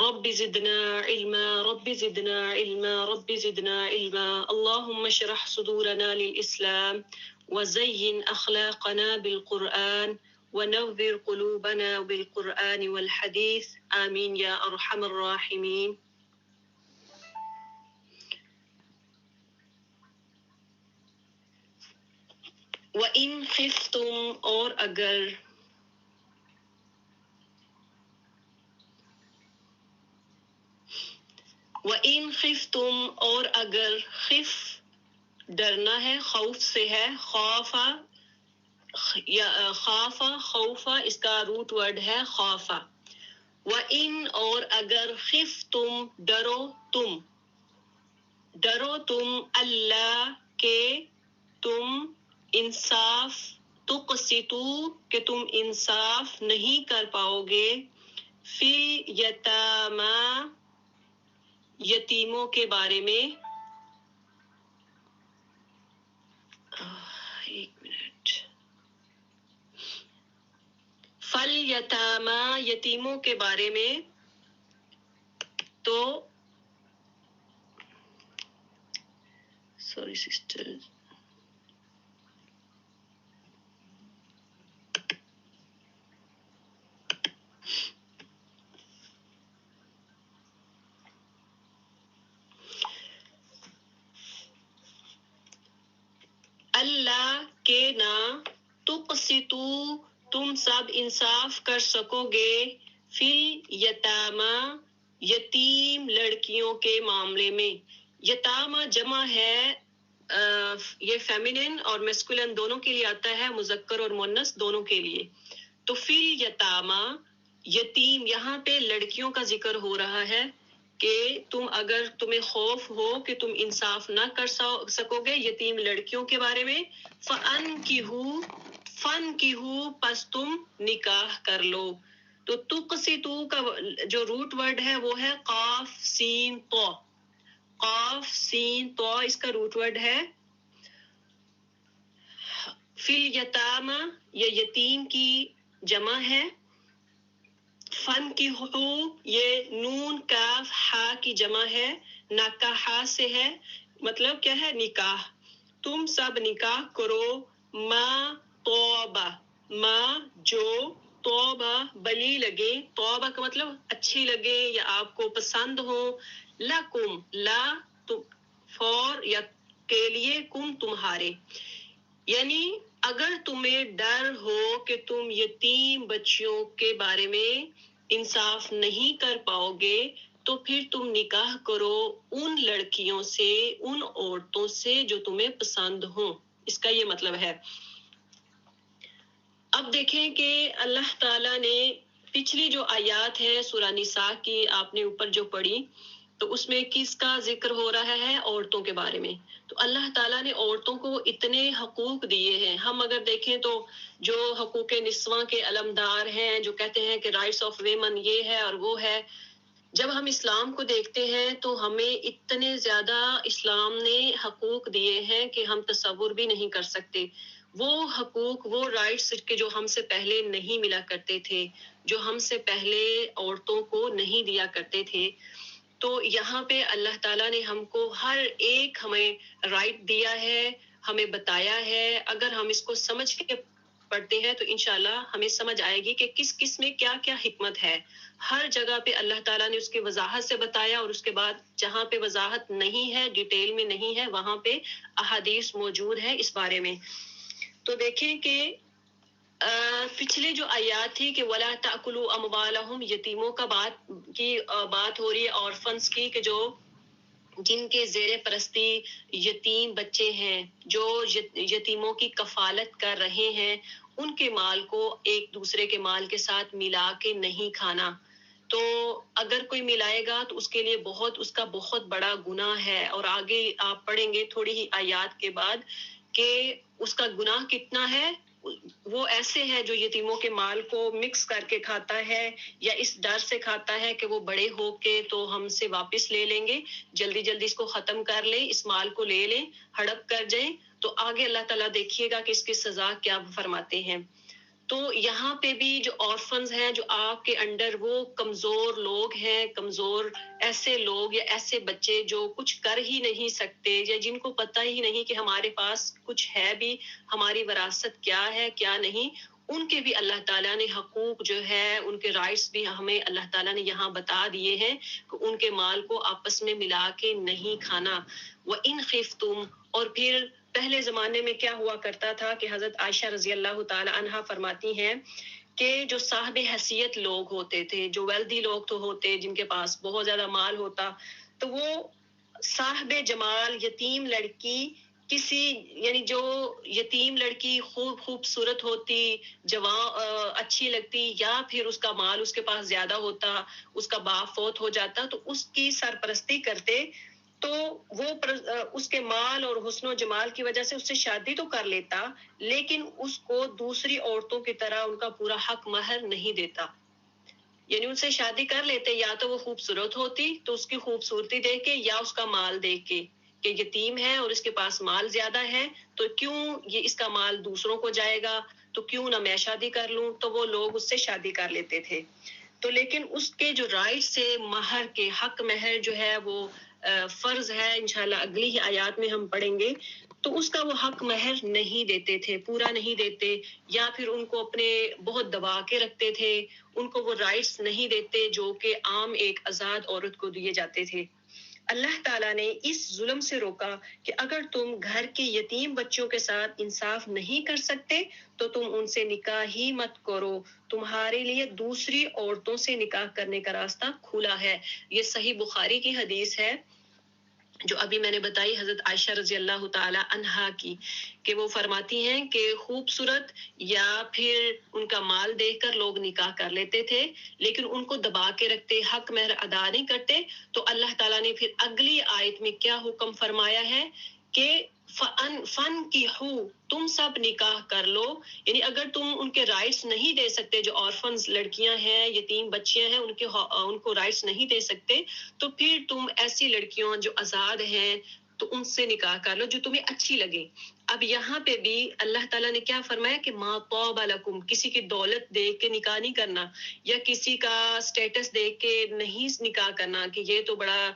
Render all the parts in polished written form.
رب زدنا علما رب زدنا علما رب زدنا علما اللهم اشرح صدورنا للإسلام وزين أخلاقنا بالقرآن ونوّر قلوبنا بالقرآن والحديث آمين يا أرحم الراحمين. وَإِنْ خِفْتُمْ اور اگر وَإِنْ خِفْتُمْ اور اگر خف ڈرنا ہے خوف سے ہے خوفا یا خافا خوفا اس کا روٹ ورڈ ہے خوفا. وَإِنْ اور اگر خفتم ڈرو تم اللہ کے تم انصاف تقسطو کہ تم انصاف نہیں کر پاؤ گے فی یتاما یتیموں کے بارے میں. ایک منٹ. فل یتاما یتیموں کے بارے میں تو سوری سسٹر اللہ کے نہ تقسطو تم سب انصاف کر سکو گے فی یتاما یتیم لڑکیوں کے معاملے میں. یتامہ جمع ہے یہ فیمینن اور میسکولن دونوں کے لیے آتا ہے مذکر اور مؤنث دونوں کے لیے. تو فی یتامہ یتیم یہاں پہ لڑکیوں کا ذکر ہو رہا ہے کہ اگر تمہیں خوف ہو کہ تم انصاف نہ کر سکو گے یتیم لڑکیوں کے بارے میں فَانْكِحُوا پس تم نکاح کر لو. تو تقسطو کا جو روٹ ورڈ ہے وہ ہے قاف سین تو اس کا روٹ ورڈ ہے. فی الیتامہ یہ یتیم کی جمع ہے. فَانْكِحُوا یہ نون کاف ہا کی جمع ہے نکاح سے ہے مطلب کیا ہے نکاح. تم سب نکاح کرو ما جو توبہ بلی لگے توبہ کا مطلب اچھی لگے یا آپ کو پسند ہو لکم لا فور یا کے لیے کم تمہارے یعنی اگر تمہیں ڈر ہو کہ تم یتیم بچیوں کے بارے میں انصاف نہیں کر پاؤ گے تو پھر تم نکاح کرو ان لڑکیوں سے ان عورتوں سے جو تمہیں پسند ہوں. اس کا یہ مطلب ہے. اب دیکھیں کہ اللہ تعالیٰ نے پچھلی جو آیات ہے سورہ نساء کی آپ نے اوپر جو پڑھی تو اس میں کس کا ذکر ہو رہا ہے عورتوں کے بارے میں. تو اللہ تعالیٰ نے عورتوں کو اتنے حقوق دیے ہیں. ہم اگر دیکھیں تو جو حقوق نسواں کے علمدار ہیں جو کہتے ہیں کہ رائٹس آف ویمن یہ ہے اور وہ ہے جب ہم اسلام کو دیکھتے ہیں تو ہمیں اتنے زیادہ اسلام نے حقوق دیے ہیں کہ ہم تصور بھی نہیں کر سکتے. وہ حقوق وہ رائٹس کے جو ہم سے پہلے نہیں ملا کرتے تھے جو ہم سے پہلے عورتوں کو نہیں دیا کرتے تھے. تو یہاں پہ اللہ تعالیٰ نے ہم کو ہر ایک ہمیں رائٹ دیا ہے ہمیں بتایا ہے. اگر ہم اس کو سمجھ کے پڑھتے ہیں تو انشاءاللہ ہمیں سمجھ آئے گی کہ کس کس میں کیا کیا حکمت ہے. ہر جگہ پہ اللہ تعالیٰ نے اس کی وضاحت سے بتایا اور اس کے بعد جہاں پہ وضاحت نہیں ہے ڈیٹیل میں نہیں ہے وہاں پہ احادیث موجود ہے اس بارے میں. تو دیکھیں کہ پچھلے جو آیات تھی کہ وَلَا تَأْكُلُوا أَمْوَالَهُمْ یتیموں کا بات ہو رہی ہے orphans کی کہ جو جن کے زیر پرستی یتیم بچے ہیں جو یتیموں کی کفالت کر رہے ہیں ان کے مال کو ایک دوسرے کے مال کے ساتھ ملا کے نہیں کھانا. تو اگر کوئی ملائے گا تو اس کے لیے اس کا بہت بڑا گناہ ہے. اور آگے آپ پڑھیں گے تھوڑی ہی آیات کے بعد کہ اس کا گناہ کتنا ہے. وہ ایسے ہے جو یتیموں کے مال کو مکس کر کے کھاتا ہے یا اس ڈر سے کھاتا ہے کہ وہ بڑے ہو کے تو ہم سے واپس لے لیں گے جلدی اس کو ختم کر لیں اس مال کو لے لیں ہڑپ کر جائیں. تو آگے اللہ تعالیٰ دیکھیے گا کہ اس کی سزا کیا فرماتے ہیں. تو یہاں پہ بھی جو آرفنز ہیں جو آپ کے انڈر، وہ کمزور لوگ ہیں، کمزور ایسے لوگ یا ایسے بچے جو کچھ کر ہی نہیں سکتے، یا جن کو پتہ ہی نہیں کہ ہمارے پاس کچھ ہے بھی، ہماری وراثت کیا ہے کیا نہیں، ان کے بھی اللہ تعالیٰ نے حقوق جو ہے، ان کے رائٹس بھی ہمیں اللہ تعالیٰ نے یہاں بتا دیے ہیں کہ ان کے مال کو آپس میں ملا کے نہیں کھانا۔ وَإِنْ خِفْتُمْ، اور پھر پہلے زمانے میں کیا ہوا کرتا تھا کہ حضرت عائشہ رضی اللہ تعالی عنہا فرماتی ہیں کہ جو صاحب حیثیت لوگ ہوتے تھے، جو ویلدی لوگ تو ہوتے، جن کے پاس بہت زیادہ مال ہوتا، تو وہ صاحب جمال یتیم لڑکی، کسی یعنی جو یتیم لڑکی خوبصورت ہوتی، جوان اچھی لگتی، یا پھر اس کا مال اس کے پاس زیادہ ہوتا، اس کا باپ فوت ہو جاتا، تو اس کی سرپرستی کرتے، تو وہ اس کے مال اور حسن و جمال کی وجہ سے اس سے شادی تو کر لیتا، لیکن اس کو دوسری عورتوں کی طرح ان کا پورا حق مہر نہیں دیتا۔ یعنی ان سے شادی کر لیتے، یا تو وہ خوبصورت ہوتی تو اس کی خوبصورتی دیکھ کے، یا اس کا مال دیکھ کے کہ یتیم ہے اور اس کے پاس مال زیادہ ہے، تو کیوں یہ اس کا مال دوسروں کو جائے گا، تو کیوں نہ میں شادی کر لوں، تو وہ لوگ اس سے شادی کر لیتے تھے۔ تو لیکن اس کے جو رائٹس سے مہر کے حق مہر جو ہے وہ فرض ہے، انشاءاللہ اگلی ہی آیات میں ہم پڑھیں گے، تو اس کا وہ حق مہر نہیں دیتے تھے، پورا نہیں دیتے، یا پھر ان کو اپنے بہت دبا کے رکھتے تھے، ان کو وہ رائٹس نہیں دیتے جو کہ عام ایک آزاد عورت کو دیے جاتے تھے۔ اللہ تعالیٰ نے اس ظلم سے روکا کہ اگر تم گھر کے یتیم بچوں کے ساتھ انصاف نہیں کر سکتے تو تم ان سے نکاح ہی مت کرو، تمہارے لیے دوسری عورتوں سے نکاح کرنے کا راستہ کھلا ہے۔ یہ صحیح بخاری کی حدیث ہے جو ابھی میں نے بتائی حضرت عائشہ رضی اللہ تعالی عنہا کی، کہ وہ فرماتی ہیں کہ خوبصورت یا پھر ان کا مال دیکھ کر لوگ نکاح کر لیتے تھے، لیکن ان کو دبا کے رکھتے، حق مہر ادا نہیں کرتے، تو اللہ تعالیٰ نے پھر اگلی آیت میں کیا حکم فرمایا ہے کہ فن کی تم سب نکاح کر لو، یعنی اگر تم ان کے رائٹس نہیں دے سکتے، جو آرفنز لڑکیاں ہیں، یتیم بچیاں ہیں، ان کو رائٹس نہیں دے سکتے، تو پھر تم ایسی لڑکیوں جو آزاد ہیں تو ان سے نکاح کر لو جو تمہیں اچھی لگے۔ اب یہاں پہ بھی اللہ تعالیٰ نے کیا فرمایا کہ ما طاب لکم، کسی کی دولت دیکھ کے نکاح نہیں کرنا، یا کسی کا سٹیٹس دیکھ کے نہیں نکاح کرنا کہ یہ تو بڑا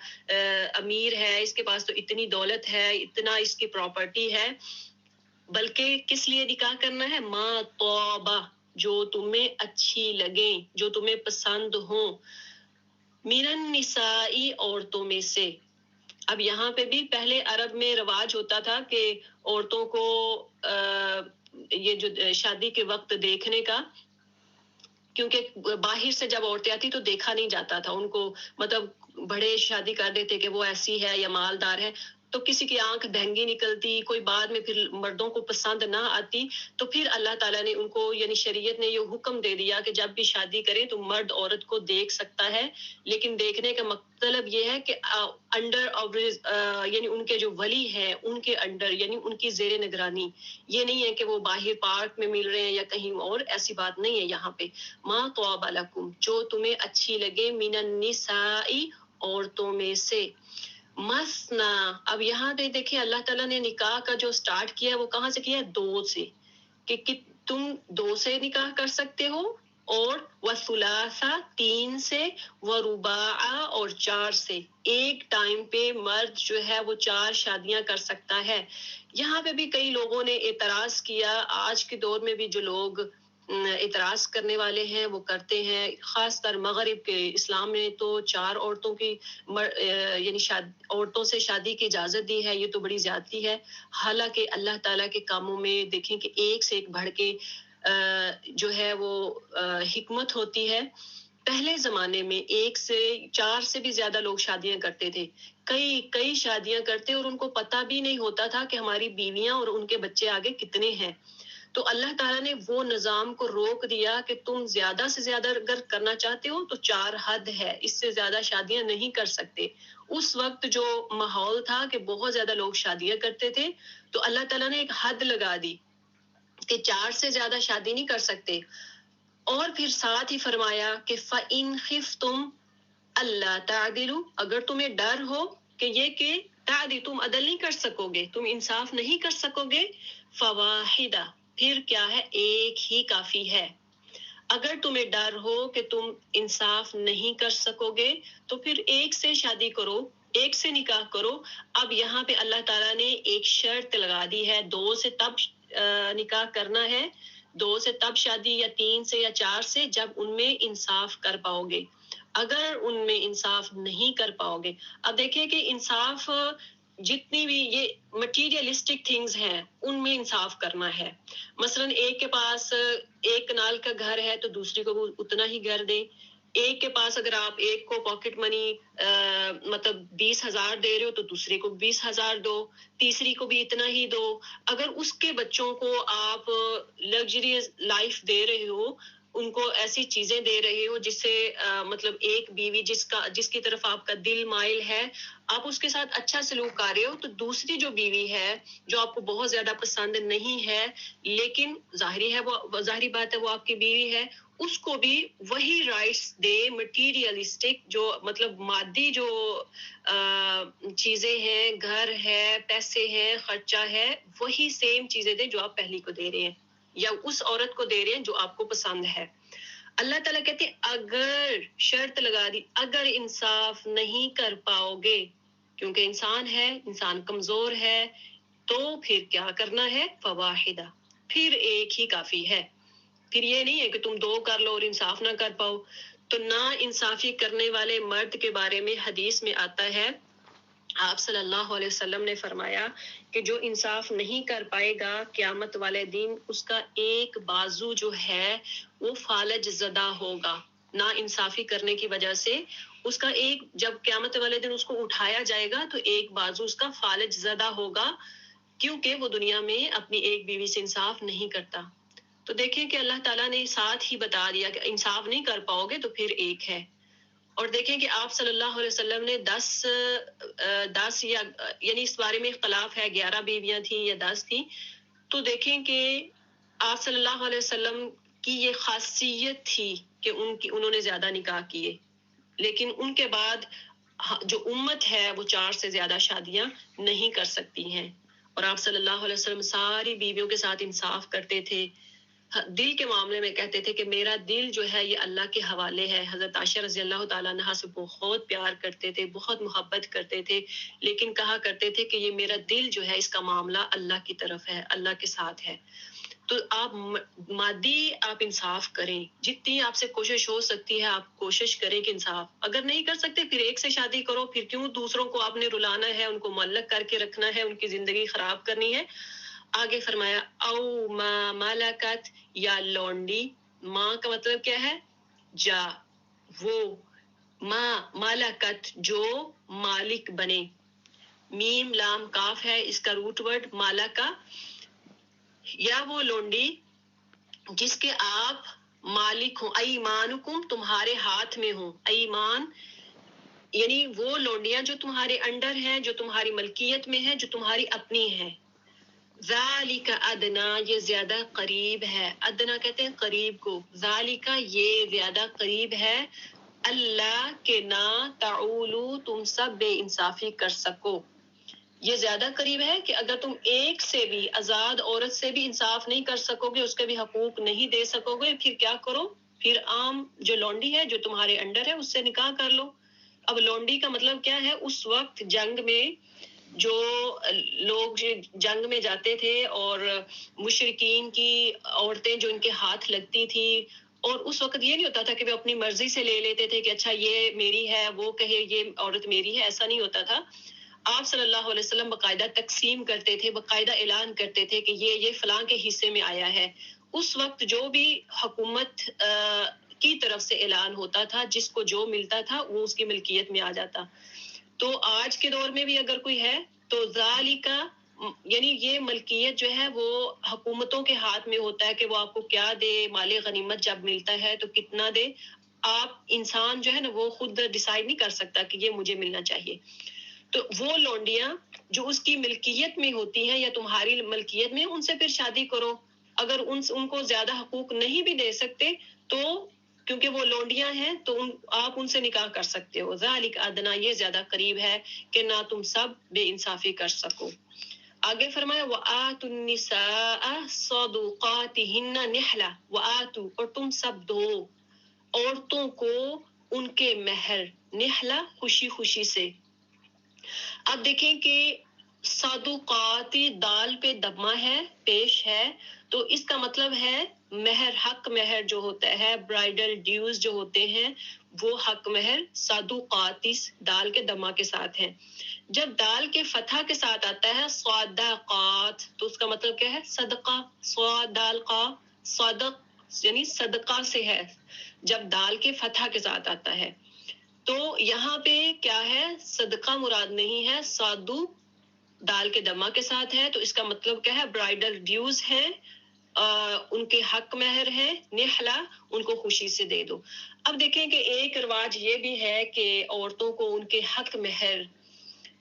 امیر ہے، اس کے پاس تو اتنی دولت ہے، اتنا اس کی پراپرٹی ہے، بلکہ کس لیے نکاح کرنا ہے؟ ما طاب، جو تمہیں اچھی لگیں، جو تمہیں پسند ہوں، من النساء، عورتوں میں سے۔ اب یہاں پہ بھی پہلے عرب میں رواج ہوتا تھا کہ عورتوں کو یہ جو شادی کے وقت دیکھنے کا، کیونکہ باہر سے جب عورتیں آتی تو دیکھا نہیں جاتا تھا ان کو، مطلب بڑے شادی کر دیتے کہ وہ ایسی ہے یا مالدار ہے، تو کسی کی آنکھ بہنگی نکلتی، کوئی بعد میں پھر مردوں کو پسند نہ آتی، تو پھر اللہ تعالیٰ نے ان کو یعنی شریعت نے یہ حکم دے دیا کہ جب بھی شادی کریں تو مرد عورت کو دیکھ سکتا ہے، لیکن دیکھنے کا مطلب یہ ہے کہ انڈر یعنی ان کے جو ولی ہیں ان کے انڈر، یعنی ان کی زیر نگرانی، یہ نہیں ہے کہ وہ باہر پارک میں مل رہے ہیں یا کہیں اور، ایسی بات نہیں ہے یہاں پہ۔ ما طاب لکم، جو تمہیں اچھی لگے، من النساء، عورتوں میں سے۔ مثنا، اب یہاں پہ دیکھیں اللہ تعالیٰ نے نکاح کا جو سٹارٹ کیا ہے وہ کہاں سے کیا ہے؟ دو سے، کہ تم دو سے نکاح کر سکتے ہو، اور وثلاثہ، تین سے، ورباع، اور چار سے۔ ایک ٹائم پہ مرد جو ہے وہ 4 شادیاں کر سکتا ہے۔ یہاں پہ بھی کئی لوگوں نے اعتراض کیا، آج کے دور میں بھی جو لوگ اعتراض کرنے والے ہیں وہ کرتے ہیں، خاص کر مغرب کے اسلام نے تو 4 عورتوں کی یعنی عورتوں سے شادی کی اجازت دی ہے، یہ تو بڑی زیادتی ہے، حالانکہ اللہ تعالیٰ کے کاموں میں دیکھیں کہ ایک سے ایک بڑھ کے جو ہے وہ حکمت ہوتی ہے۔ پہلے زمانے میں 1 سے 4 سے بھی زیادہ لوگ شادیاں کرتے تھے، کئی شادیاں کرتے، اور ان کو پتہ بھی نہیں ہوتا تھا کہ ہماری بیویاں اور ان کے بچے آگے کتنے ہیں۔ تو اللہ تعالیٰ نے وہ نظام کو روک دیا کہ تم زیادہ سے زیادہ اگر کرنا چاہتے ہو تو 4 حد ہے، اس سے زیادہ شادیاں نہیں کر سکتے۔ اس وقت جو ماحول تھا کہ بہت زیادہ لوگ شادیاں کرتے تھے، تو اللہ تعالیٰ نے ایک حد لگا دی کہ 4 سے زیادہ شادی نہیں کر سکتے، اور پھر ساتھ ہی فرمایا کہ فَإِنْ خِفْتُمْ أَلَّا تَعْدِلُوا، اگر تمہیں ڈر ہو کہ یہ کہ تم عدل نہیں کر سکو گے، تم انصاف نہیں کر سکو گے، فواحدہ، پھر کیا ہے؟ ایک ہی کافی ہے. اگر تمہیں ڈر ہو کہ تم انصاف نہیں کر سکو گے تو پھر ایک سے شادی کرو، ایک سے نکاح کرو. اب یہاں پہ اللہ تعالیٰ نے ایک شرط لگا دی ہے، 2 سے تب نکاح کرنا ہے، 2 سے تب شادی، یا 3 سے یا 4 سے، جب ان میں انصاف کر پاؤ گے. اگر ان میں انصاف نہیں کر پاؤ گے، اب دیکھیں کہ انصاف جتنی بھی یہ مٹیریلسٹک تھنگز ہیں ان میں انصاف کرنا ہے. مثلا ایک کے پاس ایک کنال کا گھر ہے تو دوسری کو اتنا ہی گھر دیں. ایک کے پاس اگر آپ ایک کو پاکٹ منی مطلب 20,000 دے رہے ہو تو دوسرے کو 20,000 دو، تیسری کو بھی اتنا ہی دو. اگر اس کے بچوں کو آپ لگژریس لائف دے رہے ہو، ان کو ایسی چیزیں دے رہے ہو جس سے مطلب ایک بیوی جس کی طرف آپ کا دل مائل ہے، آپ اس کے ساتھ اچھا سلوک کر رہے ہو، تو دوسری جو بیوی ہے جو آپ کو بہت زیادہ پسند نہیں ہے لیکن ظاہری بات ہے وہ آپ کی بیوی ہے، اس کو بھی وہی رائٹس دے. مٹیریلسٹک جو مطلب مادی جو چیزیں ہیں، گھر ہے، پیسے ہیں، خرچہ ہے، وہی سیم چیزیں دے جو آپ پہلی کو دے رہے ہیں یا اس عورت کو دے رہے ہیں جو آپ کو پسند ہے. اللہ تعالیٰ کہتے ہیں اگر شرط لگا دی، اگر انصاف نہیں کر پاؤ گے، کیونکہ انسان ہے، انسان کمزور ہے، تو پھر کیا کرنا ہے؟ فواحدہ، پھر ایک ہی کافی ہے. پھر یہ نہیں ہے کہ تم 2 کر لو اور انصاف نہ کر پاؤ. تو نا انصافی کرنے والے مرد کے بارے میں حدیث میں آتا ہے، آپ صلی اللہ علیہ وسلم نے فرمایا کہ جو انصاف نہیں کر پائے گا قیامت والے دن اس کا ایک بازو جو ہے وہ فالج زدہ ہوگا. نا انصافی کرنے کی وجہ سے اس کا ایک، جب قیامت والے دن اس کو اٹھایا جائے گا تو ایک بازو اس کا فالج زدہ ہوگا، کیونکہ وہ دنیا میں اپنی ایک بیوی سے انصاف نہیں کرتا. تو دیکھیں کہ اللہ تعالیٰ نے ساتھ ہی بتا دیا کہ انصاف نہیں کر پاؤ گے تو پھر ایک ہے. اور دیکھیں کہ آپ صلی اللہ علیہ وسلم نے 10 یا یعنی اس بارے میں اختلاف ہے، 11 بیویاں تھیں یا 10 تھیں. تو دیکھیں کہ آپ صلی اللہ علیہ وسلم کی یہ خاصیت تھی کہ انہوں نے زیادہ نکاح کیے، لیکن ان کے بعد جو امت ہے وہ 4 سے زیادہ شادیاں نہیں کر سکتی ہیں. اور آپ صلی اللہ علیہ وسلم ساری بیویوں کے ساتھ انصاف کرتے تھے. دل کے معاملے میں کہتے تھے کہ میرا دل جو ہے یہ اللہ کے حوالے ہے. حضرت عائشہ رضی اللہ تعالیٰ عنہا سے بہت پیار کرتے تھے، بہت محبت کرتے تھے، لیکن کہا کرتے تھے کہ یہ میرا دل جو ہے اس کا معاملہ اللہ کی طرف ہے، اللہ کے ساتھ ہے. تو آپ مادی آپ انصاف کریں، جتنی آپ سے کوشش ہو سکتی ہے آپ کوشش کریں کہ انصاف. اگر نہیں کر سکتے پھر ایک سے شادی کرو. پھر کیوں دوسروں کو آپ نے رلانا ہے، ان کو معلق کر کے رکھنا ہے، ان کی زندگی خراب کرنی ہے. آگے فرمایا او ما ملکت، یا لونڈی. ماں کا مطلب کیا ہے؟ جا، وہ. ما ملکت، جو مالک بنے. میم لام کاف ہے اس کا روٹ ورڈ مالکا، یا وہ لونڈی جس کے آپ مالک ہوں. ایمانکم، تمہارے ہاتھ میں ہوں. ایمان یعنی وہ لونڈیاں جو تمہارے انڈر ہیں، جو تمہاری ملکیت میں ہیں، جو تمہاری اپنی ہیں. ذالک ادنا، یہ زیادہ قریب ہے. ادنا کہتے ہیں قریب کو. ذالک، یہ زیادہ قریب ہے. اللہ کے نہ تعولو، تم سب بے انصافی کر سکو. یہ زیادہ قریب ہے کہ اگر تم ایک سے بھی، آزاد عورت سے بھی انصاف نہیں کر سکو گے، اس کے بھی حقوق نہیں دے سکو گے، پھر کیا کرو؟ پھر عام جو لونڈی ہے جو تمہارے انڈر ہے اس سے نکاح کر لو. اب لونڈی کا مطلب کیا ہے؟ اس وقت جنگ میں جو لوگ جنگ میں جاتے تھے اور مشرکین کی عورتیں جو ان کے ہاتھ لگتی تھی، اور اس وقت یہ نہیں ہوتا تھا کہ وہ اپنی مرضی سے لے لیتے تھے کہ اچھا یہ میری ہے، وہ کہے یہ عورت میری ہے. ایسا نہیں ہوتا تھا. آپ صلی اللہ علیہ وسلم باقاعدہ تقسیم کرتے تھے، باقاعدہ اعلان کرتے تھے کہ یہ فلاں کے حصے میں آیا ہے. اس وقت جو بھی حکومت کی طرف سے اعلان ہوتا تھا، جس کو جو ملتا تھا وہ اس کی ملکیت میں آ جاتا. تو آج کے دور میں بھی اگر کوئی ہے تو ذالکا یعنی یہ ملکیت جو ہے وہ حکومتوں کے ہاتھ میں ہوتا ہے کہ وہ آپ کو کیا دے. مال غنیمت جب ملتا ہے تو کتنا دے. آپ انسان جو ہے نا وہ خود ڈیسائیڈ نہیں کر سکتا کہ یہ مجھے ملنا چاہیے. تو وہ لونڈیاں جو اس کی ملکیت میں ہوتی ہیں یا تمہاری ملکیت میں، ان سے پھر شادی کرو. اگر ان کو زیادہ حقوق نہیں بھی دے سکتے تو کیونکہ وہ لونڈیاں ہیں تو آپ ان سے نکاح کر سکتے ہو. ذالک ادنا، یہ زیادہ قریب ہے کہ نہ تم سب بے انصافی کر سکو. آگے فرمایا وآتوا النساء صدقاتہن نحلہ، وآتوا اور تم سب دو عورتوں کو ان کے مہر، نحلہ خوشی خوشی سے۔ اب دیکھیں کہ صدقات دال پہ دمہ ہے، پیش ہے، تو اس کا مطلب ہے مہر، حق مہر جو ہوتا ہے، برائڈل ڈیوز جو ہوتے ہیں، وہ حق مہر صدقات دال کے دمہ کے ساتھ ہے۔ جب دال کے فتح کے ساتھ آتا ہے صدقات، تو اس کا مطلب کیا ہے؟ صدقہ، صدال قا، صدق یعنی صدقہ سے ہے، جب دال کے فتح کے ساتھ آتا ہے۔ تو یہاں پہ کیا ہے؟ صدقہ مراد نہیں ہے، سادو دال کے دمہ کے ساتھ ہے، تو اس کا مطلب کیا ہے؟ برائڈل ڈیوز ہے، ان کے حق مہر ہے، نحلہ ان کو خوشی سے دے دو۔ اب دیکھیں کہ ایک رواج یہ بھی ہے کہ عورتوں کو ان کے حق مہر،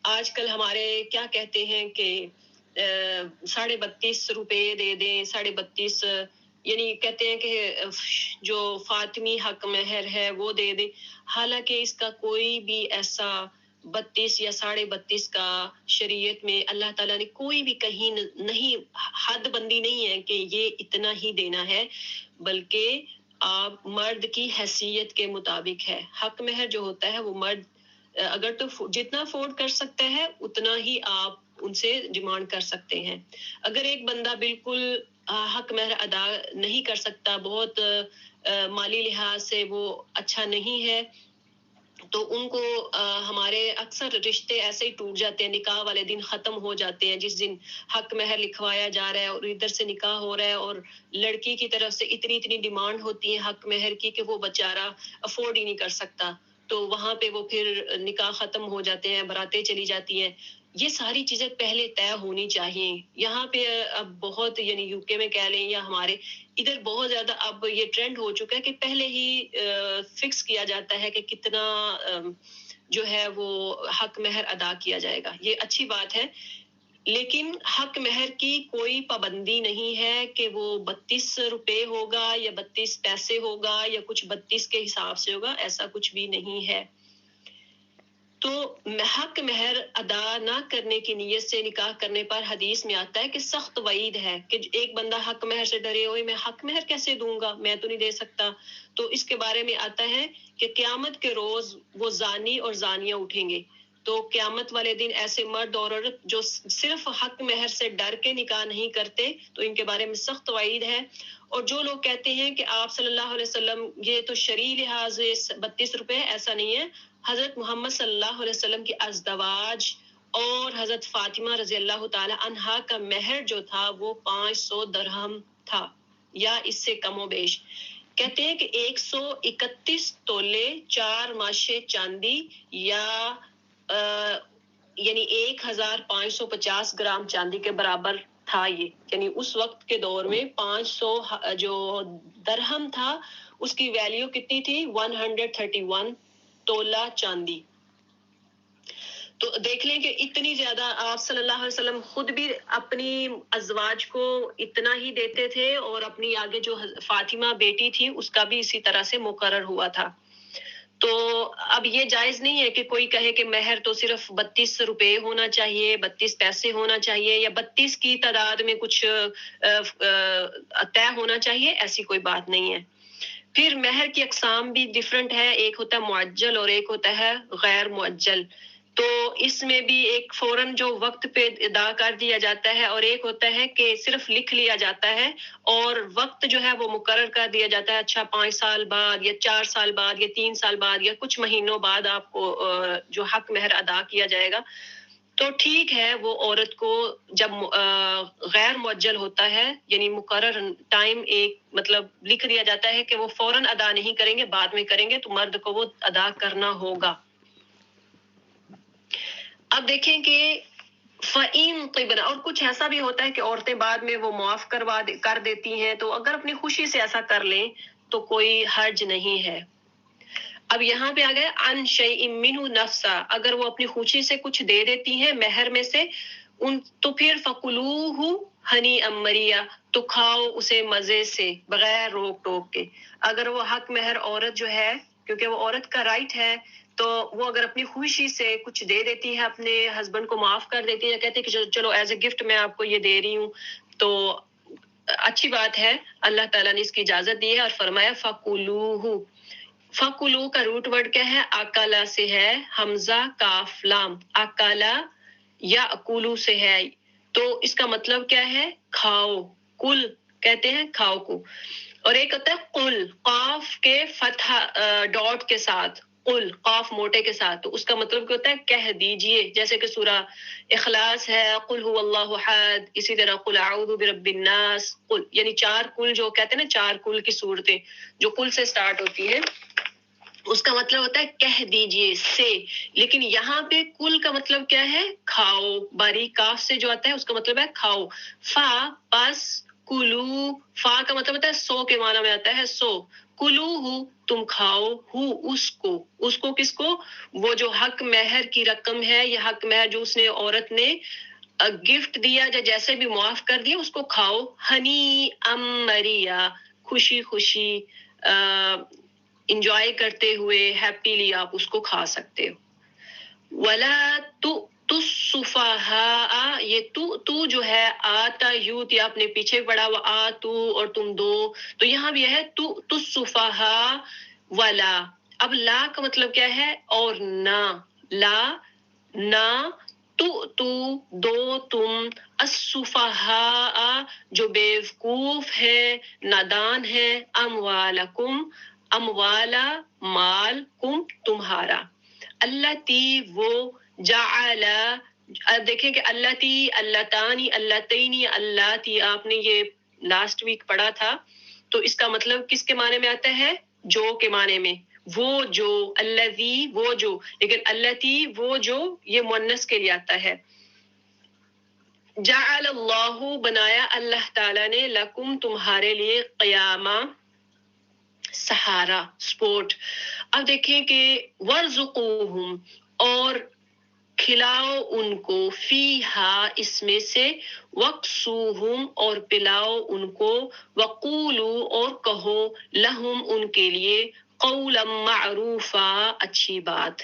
آج کل ہمارے کیا کہتے ہیں کہ 32.5 روپے دے دیں، 32.5 یعنی کہتے ہیں کہ جو فاطمی حق مہر ہے وہ دے دیں، حالانکہ اس کا کوئی بھی ایسا 32 یا 32.5 کا شریعت میں اللہ تعالیٰ نے کوئی بھی کہیں نہیں، حد بندی نہیں ہے کہ یہ اتنا ہی دینا ہے، بلکہ آپ مرد کی حیثیت کے مطابق ہے۔ حق مہر جو ہوتا ہے وہ مرد اگر تو جتنا افورڈ کر سکتا ہے اتنا ہی آپ ان سے ڈیمانڈ کر سکتے ہیں۔ اگر ایک بندہ بالکل حق مہر ادا نہیں کر سکتا، بہت مالی لحاظ سے وہ اچھا نہیں ہے، تو ان کو ہمارے اکثر رشتے ایسے ہی ٹوٹ جاتے ہیں، نکاح والے دن ختم ہو جاتے ہیں، جس دن حق مہر لکھوایا جا رہا ہے اور ادھر سے نکاح ہو رہا ہے، اور لڑکی کی طرف سے اتنی ڈیمانڈ ہوتی ہے حق مہر کی کہ وہ بیچارہ افورڈ ہی نہیں کر سکتا، تو وہاں پہ وہ پھر نکاح ختم ہو جاتے ہیں، براتیں چلی جاتی ہیں۔ یہ ساری چیزیں پہلے طے ہونی چاہیے۔ یہاں پہ اب بہت یعنی یو کے میں کہہ لیں یا ہمارے ادھر بہت زیادہ اب یہ ٹرینڈ ہو چکا ہے کہ پہلے ہی فکس کیا جاتا ہے کہ کتنا جو ہے وہ حق مہر ادا کیا جائے گا۔ یہ اچھی بات ہے، لیکن حق مہر کی کوئی پابندی نہیں ہے کہ وہ 32 روپے ہوگا یا 32 پیسے ہوگا یا کچھ 32 کے حساب سے ہوگا، ایسا کچھ بھی نہیں ہے۔ تو حق مہر ادا نہ کرنے کی نیت سے نکاح کرنے پر حدیث میں آتا ہے کہ سخت وعید ہے کہ ایک بندہ حق مہر سے ڈرے ہوئے میں حق مہر کیسے دوں گا، میں تو نہیں دے سکتا، تو اس کے بارے میں آتا ہے کہ قیامت کے روز وہ زانی اور زانیہ اٹھیں گے، تو قیامت والے دن ایسے مرد اور عورت جو صرف حق مہر سے ڈر کے نکاح نہیں کرتے، تو ان کے بارے میں سخت وعید ہے۔ اور جو لوگ کہتے ہیں کہ آپ صلی اللہ علیہ وسلم یہ تو شرعی لحاظ 32 روپے، ایسا نہیں ہے۔ حضرت محمد صلی اللہ علیہ وسلم کی ازدواج اور حضرت فاطمہ رضی اللہ تعالی عنہا کا مہر جو تھا وہ 500 درہم تھا یا اس سے کم و بیش۔ کہتے ہیں کہ 131 تولے 4 ماشے چاندی یا یعنی 1550 گرام چاندی کے برابر تھا یہ، یعنی اس وقت کے دور میں 500 جو درہم تھا اس کی ویلیو کتنی تھی؟ 131 تولہ چاندی۔ تو دیکھ لیں کہ اتنی زیادہ آپ صلی اللہ علیہ وسلم خود بھی اپنی ازواج کو اتنا ہی دیتے تھے، اور اپنی آگے جو فاطمہ بیٹی تھی اس کا بھی اسی طرح سے مقرر ہوا تھا۔ تو اب یہ جائز نہیں ہے کہ کوئی کہے کہ مہر تو صرف 32 روپے ہونا چاہیے، 32 پیسے ہونا چاہیے، یا 32 کی تعداد میں کچھ طے ہونا چاہیے، ایسی کوئی بات نہیں ہے۔ پھر مہر کی اقسام بھی ڈیفرنٹ ہے، ایک ہوتا ہے معجل اور ایک ہوتا ہے غیر معجل۔ تو اس میں بھی ایک فوراً جو وقت پہ ادا کر دیا جاتا ہے، اور ایک ہوتا ہے کہ صرف لکھ لیا جاتا ہے اور وقت جو ہے وہ مقرر کر دیا جاتا ہے، اچھا 5 سال بعد یا 4 سال بعد یا 3 سال بعد یا کچھ مہینوں بعد آپ کو جو حق مہر ادا کیا جائے گا۔ تو ٹھیک ہے، وہ عورت کو جب غیر معجل ہوتا ہے یعنی مقرر ٹائم ایک مطلب لکھ دیا جاتا ہے کہ وہ فوراً ادا نہیں کریں گے، بعد میں کریں گے، تو مرد کو وہ ادا کرنا ہوگا۔ اب دیکھیں کہ فَإِن طِبْنَ، اور کچھ ایسا بھی ہوتا ہے کہ عورتیں بعد میں وہ معاف کر دیتی ہیں، تو اگر اپنی خوشی سے ایسا کر لیں تو کوئی حرج نہیں ہے۔ اب یہاں پہ آ گئے عن شیء منہ نفسا، اگر وہ اپنی خوشی سے کچھ دے دیتی ہیں مہر میں سے تو پھر فکلوہ ہنیئا مریئا، تو کھاؤ اسے مزے سے بغیر روک ٹوک کے۔ اگر وہ حق مہر عورت جو ہے، کیونکہ وہ عورت کا رائٹ ہے، تو وہ اگر اپنی خوشی سے کچھ دے دیتی ہے، اپنے ہسبینڈ کو معاف کر دیتی ہے یا کہتی ہے کہ چلو ایز اے گفٹ میں آپ کو یہ دے رہی ہوں، تو اچھی بات ہے، اللہ تعالیٰ نے اس کی اجازت دی ہے اور فرمایا فَقُلُوهُ. فَقُلُو کا روٹ ورڈ کیا ہے؟ اکالا سے ہے، حمزہ کاف لام، اکالا یا اکولو سے ہے، تو اس کا مطلب کیا ہے؟ کھاؤ، کل کہتے ہیں کھاؤ کو. اور ایک ہوتا ہے قل، قاف کے فتح ڈاٹ کے ساتھ، قل قاف موٹے کے ساتھ، تو اس کا مطلب کیا ہوتا ہے؟ کہہ دیجئے، جیسے کہ سورہ اخلاص ہے قل هو اللہ احد، اسی طرح قل اعوذ برب الناس، قل یعنی 4 کل جو کہتے ہیں نا، 4 کل کی صورتیں جو کل سے سٹارٹ ہوتی ہیں، اس کا مطلب ہوتا ہے کہہ دیجئے سے. لیکن یہاں پہ کل کا مطلب کیا ہے؟ کھاؤ، باریک کاف سے جو آتا ہے اس کا مطلب ہے کھاؤ. فا پس، کلو فا کا مطلب ہوتا ہے سو کے معنی میں آتا ہے سو. کلو ہو تم کھاؤ، ہو اس کو کس کو؟ وہ جو حق مہر کی رقم ہے یا حق مہر جو اس نے عورت نے گفٹ دیا یا جیسے بھی معاف کر دیا، اس کو کھاؤ. ہنی ام مریا، خوشی خوشی انجوائے کرتے ہوئے، ہیپیلی آپ اس کو کھا سکتے ہو. ولا السفہاء، یہ تو جو ہے آتا یوت، یہ آپ نے پیچھے پڑھا ہوا آ تو اور تم دو، تو یہاں بھی ہے تو السفہاء ولا. اب لا کا مطلب کیا ہے؟ اور نہ، لا نہ، تو دو تم، السفہاء جو بیوقوف ہے، نادان ہے، اموالکم اموالا مال، کم تمہارا، اللہ تی وہ، جعل اب دیکھیں کہ اللہ تی، اللہ تانی، اللہ تینی، اللہ تی آپ نے یہ لاسٹ ویک پڑھا تھا، تو اس کا مطلب کس کے معنی میں آتا ہے؟ جو کے معنی میں، وہ جو، الذی وہ جو، لیکن اللہ تی وہ جو یہ مؤنث کے لیے آتا ہے. جعل اللہ بنایا اللہ تعالیٰ نے، لکم تمہارے لیے، قیامہ سہارا، سپورٹ. اب دیکھیں کہ ورزقوہم اور کھلاؤ ان کو، فیہا اس میں سے، وقسوہم اور پلاؤ ان کو، وقولو اور کہو، لہم ان کے لیے، قولا معروفا اچھی بات.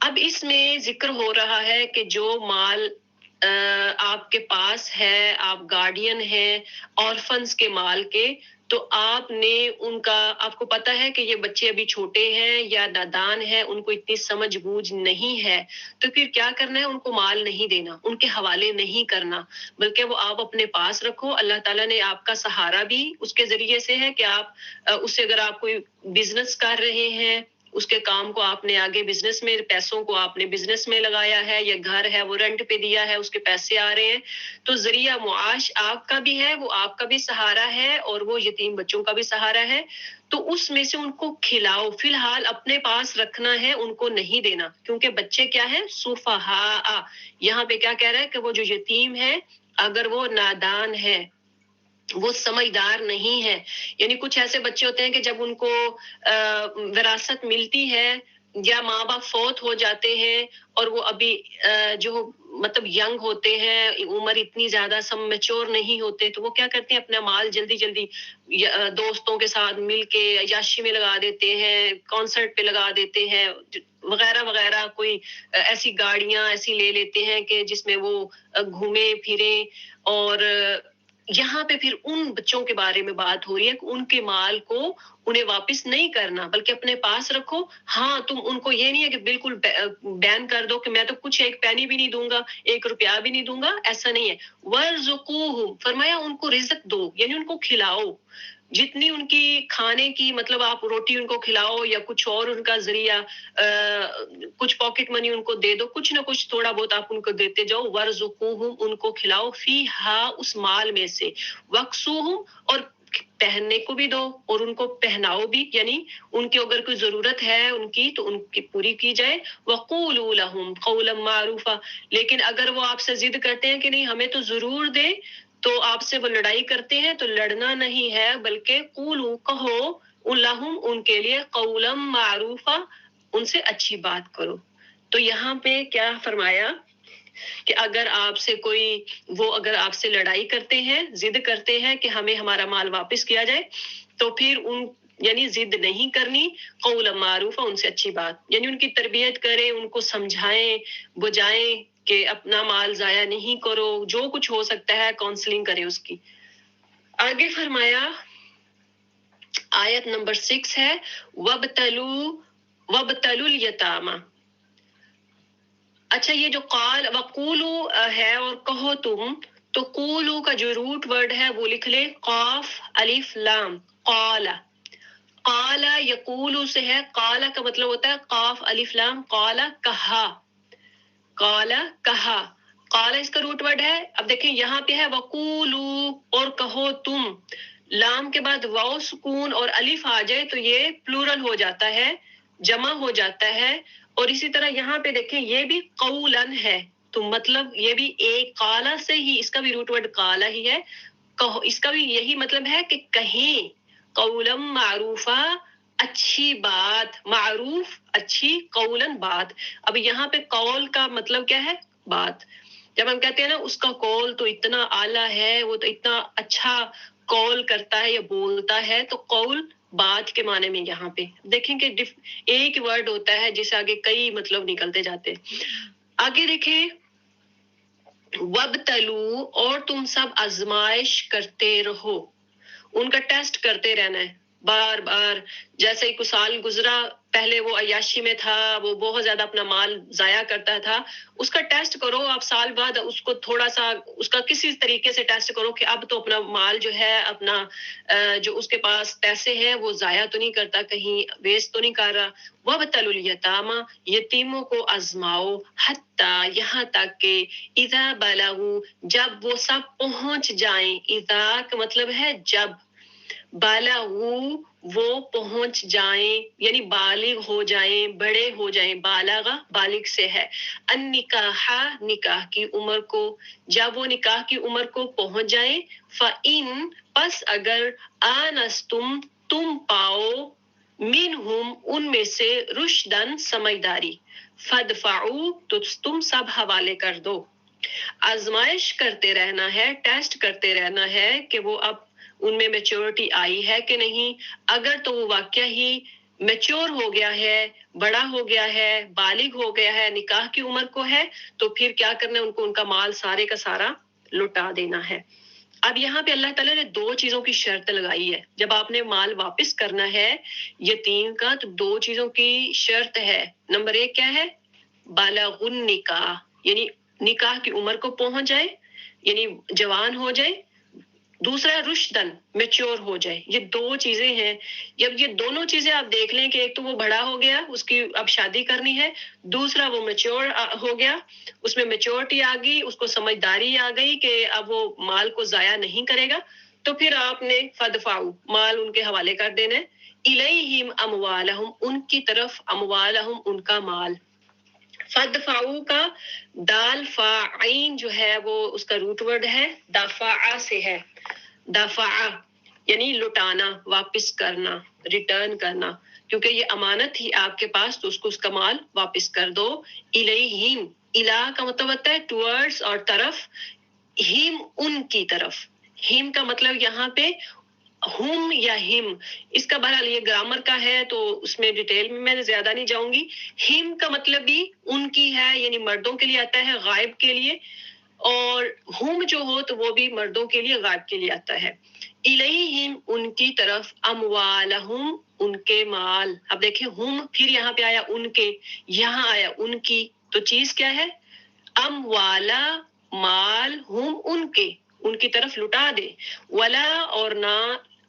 اب اس میں ذکر ہو رہا ہے کہ جو مال آپ کے پاس ہے، آپ گارڈین ہیں آرفنز کے مال کے، تو آپ نے ان کا، آپ کو پتا ہے کہ یہ بچے ابھی چھوٹے ہیں یا نادان ہیں، ان کو اتنی سمجھ بوجھ نہیں ہے، تو پھر کیا کرنا ہے؟ ان کو مال نہیں دینا، ان کے حوالے نہیں کرنا، بلکہ وہ آپ اپنے پاس رکھو. اللہ تعالیٰ نے آپ کا سہارا بھی اس کے ذریعے سے ہے کہ آپ اس سے، اگر آپ کوئی بزنس کر رہے ہیں، اس کے کام کو آپ نے آگے بزنس میں، پیسوں کو آپ نے بزنس میں لگایا ہے، یا گھر ہے وہ رینٹ پہ دیا ہے، اس کے پیسے آ رہے ہیں، تو ذریعہ معاش آپ کا بھی ہے، وہ آپ کا بھی سہارا ہے، اور وہ یتیم بچوں کا بھی سہارا ہے. تو اس میں سے ان کو کھلاؤ، فی الحال اپنے پاس رکھنا ہے، ان کو نہیں دینا، کیونکہ بچے کیا ہے؟ سفہاء. یہاں پہ کیا کہہ رہا ہے کہ وہ جو یتیم ہے، اگر وہ نادان ہے، وہ سمجھدار نہیں ہے، یعنی کچھ ایسے بچے ہوتے ہیں کہ جب ان کو وراثت ملتی ہے یا ماں باپ فوت ہو جاتے ہیں، اور وہ ابھی جو مطلب ینگ ہوتے ہیں، عمر اتنی زیادہ سب میچور نہیں ہوتے، تو وہ کیا کرتے ہیں؟ اپنا مال جلدی جلدی دوستوں کے ساتھ مل کے عیاشی میں لگا دیتے ہیں، کانسرٹ پہ لگا دیتے ہیں، وغیرہ وغیرہ، کوئی ایسی گاڑیاں ایسی لے لیتے ہیں کہ جس میں وہ گھومے پھریں. اور یہاں پہ پھر ان بچوں کے بارے میں بات ہو رہی ہے کہ ان کے مال کو انہیں واپس نہیں کرنا، بلکہ اپنے پاس رکھو. ہاں، تم ان کو یہ نہیں ہے کہ بالکل بین کر دو کہ میں تو کچھ ایک پینی بھی نہیں دوں گا، 1 روپیہ بھی نہیں دوں گا، ایسا نہیں ہے. وَارْزُقُوهُمْ فرمایا ان کو رزق دو، یعنی ان کو کھلاؤ، جتنی ان کی کھانے کی، مطلب آپ روٹی ان کو کھلاؤ یا کچھ اور ان کا ذریعہ کچھ پاکٹ منی ان کو دے دو، کچھ نہ کچھ تھوڑا بہت آپ ان کو دیتے جاؤ. وَارْزُقُوهُمْ ان کو کھلاؤ، فیہا اس مال میں سے، وَاقْسُوهُمْ اور پہننے کو بھی دو اور ان کو پہناؤ بھی، یعنی ان کی اگر کوئی ضرورت ہے ان کی تو ان کی پوری کی جائے. وَقُولُوا لَهُمْ قَوْلًا مَعْرُوفًا لیکن اگر وہ آپ سے ضد کرتے ہیں کہ نہیں ہمیں تو ضرور دے، تو آپ سے وہ لڑائی کرتے ہیں، تو لڑنا نہیں ہے، بلکہ قولوا کہو، لہم ان کے لیے، قولا معروفا ان سے اچھی بات کرو. تو یہاں پہ کیا فرمایا کہ اگر آپ سے کوئی، وہ اگر آپ سے لڑائی کرتے ہیں، ضد کرتے ہیں کہ ہمیں ہمارا مال واپس کیا جائے، تو پھر ان یعنی ضد نہیں کرنی، قول معروف، ان سے اچھی بات، یعنی ان کی تربیت کریں، ان کو سمجھائیں بجائیں کہ اپنا مال ضائع نہیں کرو، جو کچھ ہو سکتا ہے کاؤنسلنگ کریں اس کی۔ آگے فرمایا آیت نمبر 6 ہے وَابْتَلُوا الْيَتَامَى۔ اچھا یہ جو قال وقولو ہے اور کہو تم، تو قولو کا جو روٹ ورڈ ہے وہ لکھ لے قاف الف لام، قال، قال یقولو سے ہے، قال کا مطلب ہوتا ہے قاف الف لام، قال کہا، قال کہا، قال اس کا روٹ ورڈ ہے۔ اب دیکھیں یہاں پہ ہے وقولو اور کہو تم، لام کے بعد واو سکون اور الف آ جائے تو یہ پلورل ہو جاتا ہے، جمع ہو جاتا ہے۔ اور اسی طرح یہاں پہ دیکھیں یہ بھی قولن ہے، تو مطلب یہ بھی ایک قالا سے ہی، اس کا بھی روٹ ورڈ قالا ہی ہے، اس کا بھی یہی مطلب ہے کہ کہیں، قولم معروفہ، اچھی بات، معروف اچھی، قولن بات۔ اب یہاں پہ قول کا مطلب کیا ہے؟ بات۔ جب ہم کہتے ہیں نا اس کا قول تو اتنا اعلیٰ ہے، وہ تو اتنا اچھا قول کرتا ہے یا بولتا ہے، تو قول بات کے معنی میں یہاں پہ دیکھیں کہ ایک ورڈ ہوتا ہے جس آگے کئی مطلب نکلتے جاتے ہیں۔ آگے دیکھیں وَابْتَلُوا، اور تم سب آزمائش کرتے رہو، ان کا ٹیسٹ کرتے رہنا ہے بار بار۔ جیسے کچھ سال گزرا، پہلے وہ عیاشی میں تھا، وہ بہت زیادہ اپنا مال ضائع کرتا تھا، اس کا ٹیسٹ کرو آپ سال بعد، اس کو تھوڑا سا اس کا کسی طریقے سے ٹیسٹ کرو کہ اب تو اپنا مال جو ہے، اپنا جو اس کے پاس پیسے ہیں وہ ضائع تو نہیں کرتا، کہیں ویسٹ تو نہیں کر رہا۔ وَابْتَلُوا الْيَتَامَى، یتیموں کو آزماؤ، حتیٰ یہاں تک کہ اذا بلغوا، جب وہ سب پہنچ جائیں، اذا کا مطلب ہے جب، بالغوا وہ پہنچ جائیں یعنی بالغ ہو جائیں، بڑے ہو جائیں، بالغ بالغ سے ہے، النکاح نکاح کی عمر کو، جب وہ نکاح کی عمر کو پہنچ جائیں، فَإِن پس اگر آنستم تم پاؤ، منہم ان میں سے، رشدن سمجھداری، فدفعوا تو تم سب حوالے کر دو۔ آزمائش کرتے رہنا ہے، ٹیسٹ کرتے رہنا ہے کہ وہ اب ان میں میچورٹی آئی ہے کہ نہیں۔ اگر تو وہ واقعہ ہی میچور ہو گیا ہے، بڑا ہو گیا ہے، بالغ ہو گیا ہے، نکاح کی عمر کو ہے، تو پھر کیا کرنا ہے، ان کو ان کا مال سارے کا سارا لوٹا دینا ہے۔ اب یہاں پہ اللہ تعالیٰ نے 2 چیزوں کی شرط لگائی ہے، جب آپ نے مال واپس کرنا ہے یتیم کا تو 2 چیزوں کی شرط ہے۔ نمبر 1 کیا ہے؟ بالغ النکاح، یعنی نکاح کی عمر کو پہنچ جائے، یعنی جوان ہو جائے۔ دوسرا رشدن، میچور ہو جائے۔ یہ 2 چیزیں ہیں۔ جب یہ دونوں چیزیں آپ دیکھ لیں کہ ایک تو وہ بڑا ہو گیا، اس کی اب شادی کرنی ہے، دوسرا وہ میچور ہو گیا، اس میں میچورٹی آ گئی، اس کو سمجھداری آ گئی کہ اب وہ مال کو ضائع نہیں کرے گا، تو پھر آپ نے فدفعوا، مال ان کے حوالے کر دینا ہے، الیہم اموالہم، ان کی طرف، اموالہم ان کا مال۔ فدفعوا کا دال فاعین جو ہے وہ اس کا روٹ ورڈ ہے، دفع سے ہے، دفع یعنی لٹانا، واپس کرنا، ریٹرن کرنا، کیونکہ یہ امانت تھی آپ کے پاس تو اس کو اس کا مال واپس کر دو۔ الیہم، الہ کا مطلب ہوتا ہے ٹورڈز اور طرف، ہم ان کی طرف، ہم کا مطلب یہاں پہ ہم یا ہم، اس کا بہرحال یہ گرامر کا ہے تو اس میں ڈیٹیل میں زیادہ نہیں جاؤں گی۔ ہم کا مطلب بھی ان کی ہے، یعنی مردوں کے لیے آتا ہے، غائب کے لیے، اور ہم جو ہو تو وہ بھی مردوں کے لیے، غائب کے لیے آتا ہے۔ الیہم ان کی طرف، اموالہم ان کے مال۔ اب دیکھیں ہم پھر یہاں پہ آیا ان کے، یہاں آیا ان کی، تو چیز کیا ہے؟ اموالا مال، ہم ان کی طرف لٹا دے، ولا اور نہ،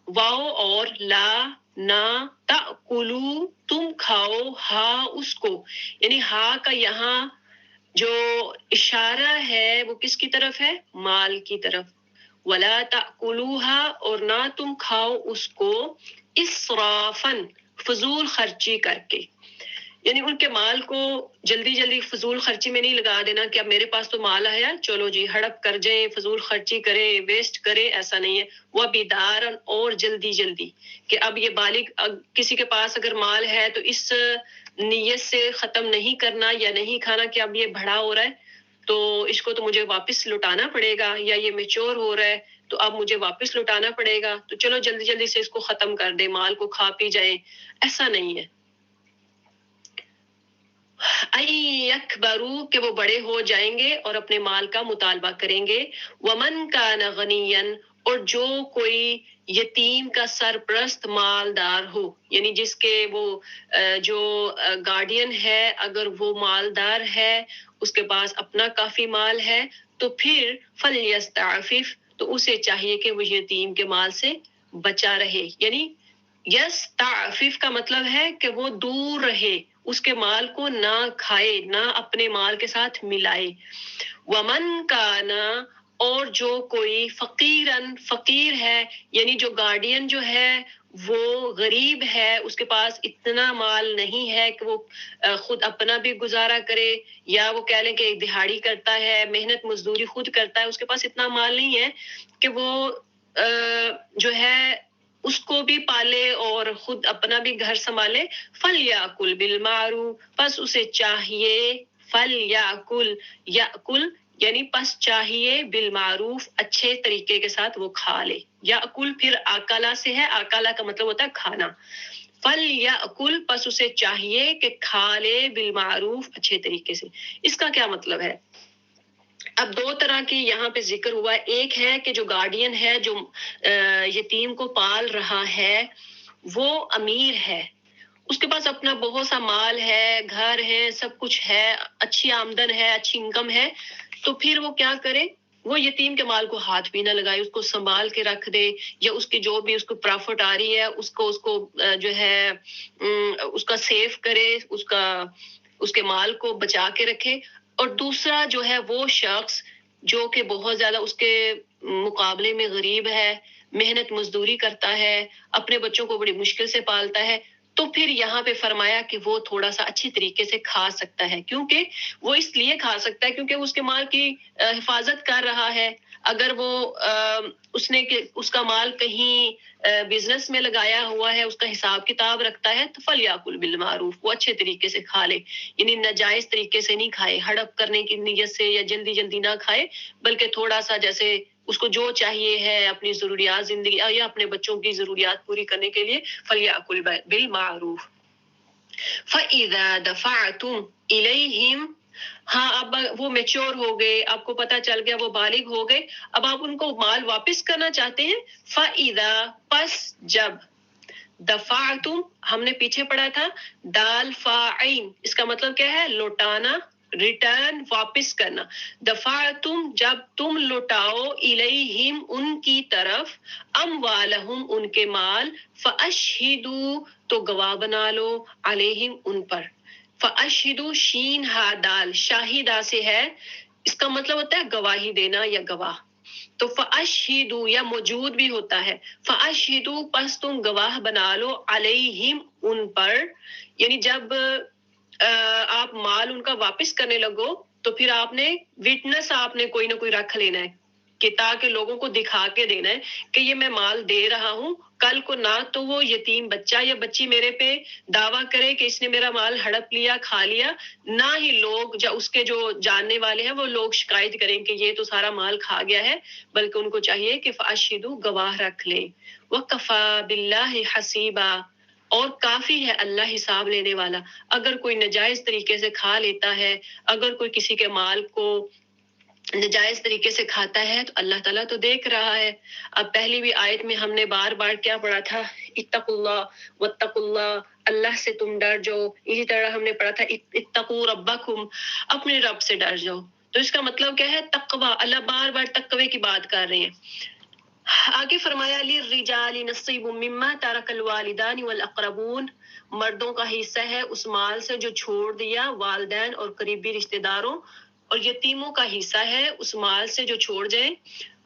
واو اور لا نہ، تأکلوا تم کھاؤ، ہا اس کو، یعنی ہا کا یہاں جو اشارہ ہے وہ کس کی طرف ہے؟ مال کی طرف۔ ولا تأکلوها اور نہ تم کھاؤ اس کو، اسرافن فضول خرچی کر کے، یعنی ان کے مال کو جلدی جلدی فضول خرچی میں نہیں لگا دینا کہ اب میرے پاس تو مال آیا چلو جی ہڑپ کر جائیں، فضول خرچی کریں، ویسٹ کریں، ایسا نہیں ہے۔ وہ بیدارن اور جلدی جلدی کہ اب یہ بالغ کسی کے پاس اگر مال ہے تو اس نیت سے ختم نہیں کرنا یا نہیں کھانا کہ اب یہ بڑا ہو رہا ہے تو اس کو تو مجھے واپس لوٹانا پڑے گا، یا یہ میچور ہو رہا ہے تو اب مجھے واپس لوٹانا پڑے گا، تو چلو جلدی جلدی سے اس کو ختم کر دے، مال کو کھا پی جائیں. ایسا نہیں ہے. یکبرو کہ وہ بڑے ہو جائیں گے اور اپنے مال کا مطالبہ کریں گے. ومن کان غنیا اور جو کوئی یتیم کا سرپرست مالدار ہو، یعنی جس کے وہ جو گارڈین ہے اگر وہ مالدار ہے، اس کے پاس اپنا کافی مال ہے، تو پھر فلیستعفف تو اسے چاہیے کہ وہ یتیم کے مال سے بچا رہے. یعنی یستعفف کا مطلب ہے کہ وہ دور رہے، اس کے مال کو نہ کھائے، نہ اپنے مال کے ساتھ ملائے. ومن کانا اور جو کوئی فقیرن فقیر ہے، یعنی جو گارڈین جو ہے وہ غریب ہے، اس کے پاس اتنا مال نہیں ہے کہ وہ خود اپنا بھی گزارا کرے، یا وہ کہہ لیں کہ دہاڑی کرتا ہے، محنت مزدوری خود کرتا ہے، اس کے پاس اتنا مال نہیں ہے کہ وہ جو ہے اس کو بھی پالے اور خود اپنا بھی گھر سنبھالے. فلیاکل بالمعروف پس اسے چاہیے، فلیاکل یاکل یعنی پس چاہیے بالمعروف اچھے طریقے کے ساتھ وہ کھا لے. یاکل پھر آکلا سے ہے، آکلا کا مطلب ہوتا ہے کھانا. فلیاکل پس اسے چاہیے کہ کھا لے بالمعروف اچھے طریقے سے. اس کا کیا مطلب ہے؟ اب دو طرح کی یہاں پہ ذکر ہوا ہے. ایک ہے کہ جو گارڈین ہے، جو یتیم کو پال رہا ہے، وہ امیر ہے، اس کے پاس اپنا بہت سا مال ہے، گھر ہے، سب کچھ ہے، اچھی آمدن ہے، اچھی انکم ہے. تو پھر وہ کیا کرے؟ وہ یتیم کے مال کو ہاتھ بھی نہ لگائے، اس کو سنبھال کے رکھ دے، یا اس کی جو بھی اس کو پرافٹ آ رہی ہے اس کو جو ہے اس کا سیف کرے، اس کے مال کو بچا کے رکھے. اور دوسرا جو ہے وہ شخص جو کہ بہت زیادہ اس کے مقابلے میں غریب ہے، محنت مزدوری کرتا ہے، اپنے بچوں کو بڑی مشکل سے پالتا ہے، تو پھر یہاں پہ فرمایا کہ وہ تھوڑا سا اچھی طریقے سے کھا سکتا ہے. کیونکہ وہ اس لیے کھا سکتا ہے کیونکہ اس کے مال کی حفاظت کر رہا ہے. اگر وہ اس کا مال کہیں بزنس میں لگایا ہوا ہے، اس کا حساب کتاب رکھتا ہے، تو فلیاکل بالمعروف وہ اچھے طریقے سے کھا لے. یعنی ناجائز طریقے سے نہیں کھائے، ہڑپ کرنے کی نیت سے یا جلدی جلدی نہ کھائے، بلکہ تھوڑا سا جیسے اس کو جو چاہیے ہے اپنی ضروریات زندگی یا اپنے بچوں کی ضروریات پوری کرنے کے لیے، فلیاکل بالمعروف. فَإِذَا دَفَعْتُمْ إِلَيْهِمْ ہاں اب وہ میچور ہو گئے، آپ کو پتا چل گیا وہ بالغ ہو گئے، اب آپ ان کو مال واپس کرنا چاہتے ہیں. فَإِذَا پس جب دفعتم ہم نے پیچھے پڑھا تھا دال فاعین، اس کا مطلب کیا ہے؟ لوٹانا، ریٹرن، واپس کرنا. دفعتم جب تم لوٹاؤ الیہم ان کی طرف، اموالہم ان کے مال، فاشہدوا تو گواہ بنا لو، علیہم ان پر. فاشہدوا شین ہا دال شاہدہ سے ہے، اس کا مطلب ہوتا ہے گواہی دینا یا گواہ. تو فاشہدوا یا موجود بھی ہوتا ہے. فاشہدوا پس تم گواہ بنا لو، علیہم ان پر. یعنی جب آپ مال ان کا واپس کرنے لگو تو پھر آپ نے وٹنس آپ نے کوئی نہ کوئی رکھ لینا ہے کہ تاکہ لوگوں کو دکھا کے دینا ہے کہ یہ میں مال دے رہا ہوں. کل کو نہ تو وہ یتیم بچہ یا بچی میرے پہ دعویٰ کرے کہ اس نے میرا مال ہڑپ لیا، کھا لیا، نہ ہی لوگ اس کے جو جاننے والے ہیں وہ لوگ شکایت کریں کہ یہ تو سارا مال کھا گیا ہے، بلکہ ان کو چاہیے کہ فاشہدوا گواہ رکھ لیں. وَكَفَى بِاللَّهِ حَسِيبًا اور کافی ہے اللہ حساب لینے والا. اگر کوئی ناجائز طریقے سے کھا لیتا ہے، اگر کوئی کسی کے مال کو ناجائز طریقے سے کھاتا ہے تو اللہ تعالیٰ تو دیکھ رہا ہے. اب پہلی بھی آیت میں ہم نے بار بار کیا پڑھا تھا؟ اتقوا اللہ واتقوا اللہ، اللہ سے تم ڈر جاؤ. اسی طرح ہم نے پڑھا تھا اتقوا ربکم، اپنے رب سے ڈر جاؤ. تو اس کا مطلب کیا ہے؟ تقوی. اللہ بار بار تقوی کی بات کر رہے ہیں. آگے فرمایا للرجال نصیب مما ترک الوالدان والاقربون، مردوں کا حصہ ہے اس مال سے جو چھوڑ دیا والدین اور قریبی رشتہ داروں، اور یتیموں کا حصہ ہے اس مال سے جو چھوڑ جائیں.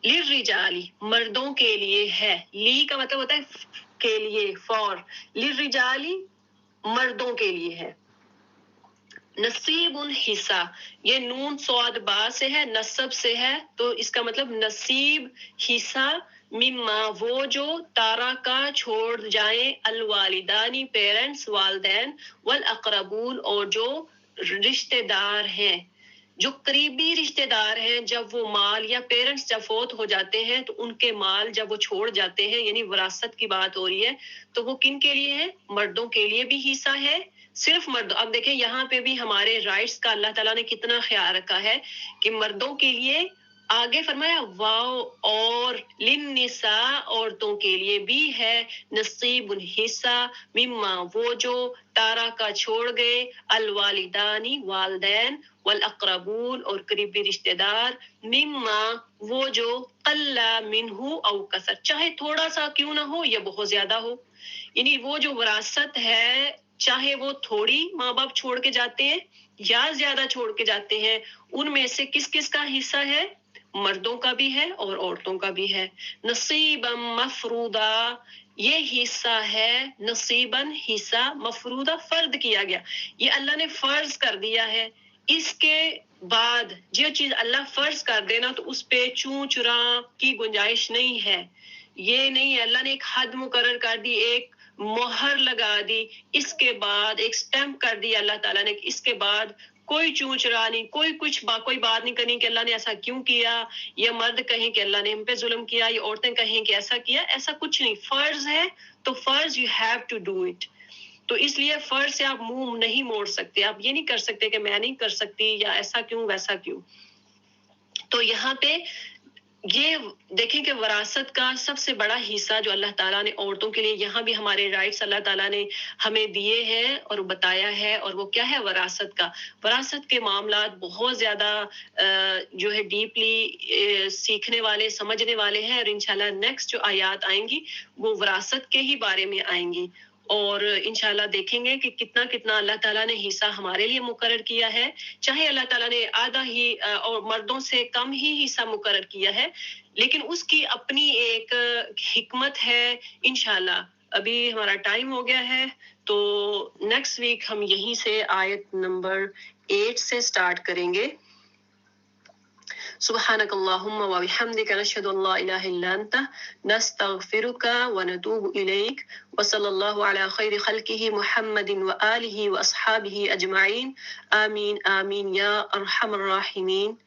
للرجال مردوں کے لیے ہے، لی کا مطلب ہوتا ہے کے لیے، فور. للرجال مردوں کے لیے ہے. نصیب حصہ، یہ نون صاد با سے ہے، نصب سے ہے، تو اس کا مطلب نصیب حصہ، مما وہ جو تارا کا چھوڑ جائیں، الوالدانی پیرنٹس والدین، والاقربون اور جو رشتہ دار ہیں. جو قریبی رشتے دار ہیں جب وہ مال یا پیرنٹس جب فوت ہو جاتے ہیں تو ان کے مال جب وہ چھوڑ جاتے ہیں یعنی وراثت کی بات ہو رہی ہے تو وہ کن کے لیے ہے؟ مردوں کے لیے بھی حصہ ہے صرف مرد. اب دیکھیں یہاں پہ بھی ہمارے رائٹس کا اللہ تعالیٰ نے کتنا خیال رکھا ہے کہ مردوں کے لیے آگے فرمایا واو اور للنساء عورتوں کے لیے بھی ہے نصیب حصہ مما وہ جو تارا کا چھوڑ گئے الوالدانی والدین والاقربون اور قریبی رشتہ دار مما وہ جو قل منہ او کثر چاہے تھوڑا سا کیوں نہ ہو یا بہت زیادہ ہو یعنی وہ جو وراثت ہے چاہے وہ تھوڑی ماں باپ چھوڑ کے جاتے ہیں یا زیادہ چھوڑ کے جاتے ہیں ان میں سے کس کس کا حصہ ہے مردوں کا بھی ہے اور عورتوں کا بھی ہے نصیبا مفروضہ یہ حصہ ہے نصیباً حصہ مفروضہ فرض کیا گیا یہ اللہ نے فرض کر دیا ہے اس کے بعد جو چیز اللہ فرض کر دینا تو اس پہ چوں چرا کی گنجائش نہیں ہے یہ نہیں ہے اللہ نے ایک حد مقرر کر دی ایک مہر لگا دی اس کے بعد ایک سٹیمپ کر دی اللہ تعالیٰ نے اس کے بعد کوئی چونچ رہا نہیں کوئی بات نہیں کرنی کہ اللہ نے ایسا کیوں کیا یا مرد کہیں کہ اللہ نے ہم پہ ظلم کیا یا عورتیں کہیں کہ ایسا کیا ایسا کچھ نہیں فرض ہے تو فرض you have to do it تو اس لیے فرض سے آپ منہ نہیں موڑ سکتے آپ یہ نہیں کر سکتے کہ میں نہیں کر سکتی یا ایسا کیوں ویسا کیوں تو یہاں پہ یہ دیکھیں کہ وراثت کا سب سے بڑا حصہ جو اللہ تعالیٰ نے عورتوں کے لیے یہاں بھی ہمارے رائٹس اللہ تعالیٰ نے ہمیں دیے ہیں اور بتایا ہے اور وہ کیا ہے وراثت کا وراثت کے معاملات بہت زیادہ جو ہے ڈیپلی سیکھنے والے سمجھنے والے ہیں اور انشاءاللہ نیکسٹ جو آیات آئیں گی وہ وراثت کے ہی بارے میں آئیں گی اور انشاءاللہ دیکھیں گے کہ کتنا کتنا اللہ تعالیٰ نے حصہ ہمارے لیے مقرر کیا ہے چاہے اللہ تعالیٰ نے آدھا ہی اور مردوں سے کم ہی حصہ مقرر کیا ہے لیکن اس کی اپنی ایک حکمت ہے انشاءاللہ ابھی ہمارا ٹائم ہو گیا ہے تو نیکسٹ ویک ہم یہیں سے آیت نمبر 8 سے سٹارٹ کریں گے سبحانك اللهم وبحمدك نشهد ان لا اله الا انت نستغفرك ونتوب اليك وصلى الله على خير خلقه محمد واله واصحابه اجمعين آمين آمين يا ارحم الراحمين